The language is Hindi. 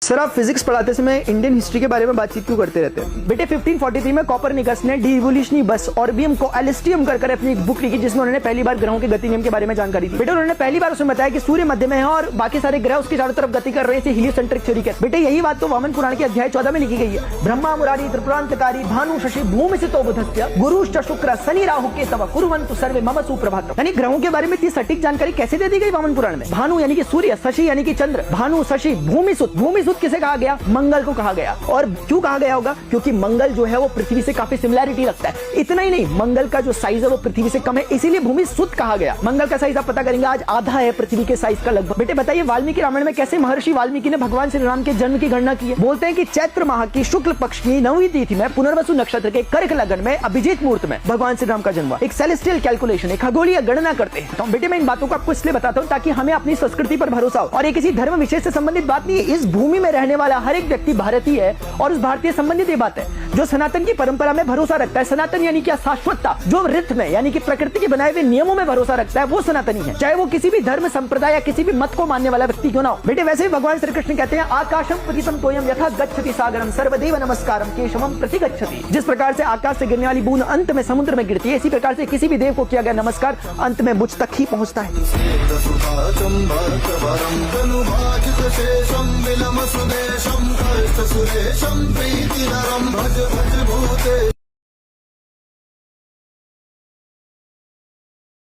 सर, आप फिजिक्स पढ़ाते समय इंडियन हिस्ट्री के बारे में बातचीत क्यों करते रहते हैं? बेटे 1543 में कॉपरनिकस ने डिवोल्यूशनी बस ऑर्बियम को एलिस्टियम कर अपनी एक बुक लिखी, जिसमें उन्होंने पहली बार ग्रहों के गति नियम के बारे में जानकारी दी। बेटे उन्होंने पहली बार उसमें बताया कि सूर्य मध्य में है और बाकी सारे ग्रह उसके चारों तरफ गति कर रहे हैं, हीलियोसेंट्रिक थ्योरी के। बेटे यही बात तो वामन पुराण के अध्याय 14 में लिखी गई है। ब्रह्मा मुरारी त्रिपुरांतकारी भानु शशि भूमि सितो बुधस्य गुरुश्च शुक्र शनि राहु केतव कुर्वन्तु सर्वे मम सुप्रभातम्। यानी ग्रहों के बारे में इतनी सटीक जानकारी कैसे दे दी गई वामन पुराण में? भानु यानी कि सूर्य, शशि यानी कि चंद्र, भानु शशि, भूमि सुत किसे कहा गया? मंगल को कहा गया। और क्यों कहा गया होगा? क्योंकि मंगल जो है वो पृथ्वी से काफी सिमिलैरिटी रखता है। इतना ही नहीं, मंगल का जो साइज है वो पृथ्वी से कम है, इसीलिए भूमि सुत कहा गया। मंगल का साइज आप पता करेंगे, आज आधा है पृथ्वी के साइज का लगभग। बेटे बताइए, वाल्मीकि रामायण में कैसे महर्षि वाल्मीकि ने भगवान श्री राम के जन्म की गणना की है? बोलते हैं कि चैत्र माह की शुक्ल पक्ष की 9वीं तिथि में पुनर्वसु नक्षत्र के कर्क लगन में अभिजीत मुहूर्त में भगवान श्री राम का जन्म हुआ। एक सेलेस्टियल कैलकुलेशन, एक खगोलीय गणना करते हैं। तो बेटे मैं इन बातों को आपको इसलिए बताता हूँ ताकि हमें अपनी संस्कृति पर भरोसा हो, और ये किसी धर्म विशेष से संबंधित बात नहीं है। इस भूमि में रहने वाला हर एक व्यक्ति भारतीय है और उस भारतीय संबंधित ये बात है। जो सनातन की परंपरा में भरोसा रखता है, सनातन यानी क्या? शाश्वतता। जो रिथ में यानी कि प्रकृति के बनाए हुए नियमों में भरोसा रखता है वो सनातनी है, चाहे वो किसी भी धर्म संप्रदाय या किसी भी मत को मानने वाला व्यक्ति क्यों ना हो। बेटे वैसे ही भगवान श्री कृष्ण कहते हैं, आकाशम पतितम तोयम यथा गच्छति सागरम सर्वदेव नमस्कारम केशवम प्रति गच्छति। जिस प्रकार से आकाश से गिरने वाली बूंद अंत में समुद्र में गिरती है, इसी प्रकार से किसी भी देव को किया गया नमस्कार अंत में मुझ तक ही पहुंचता है।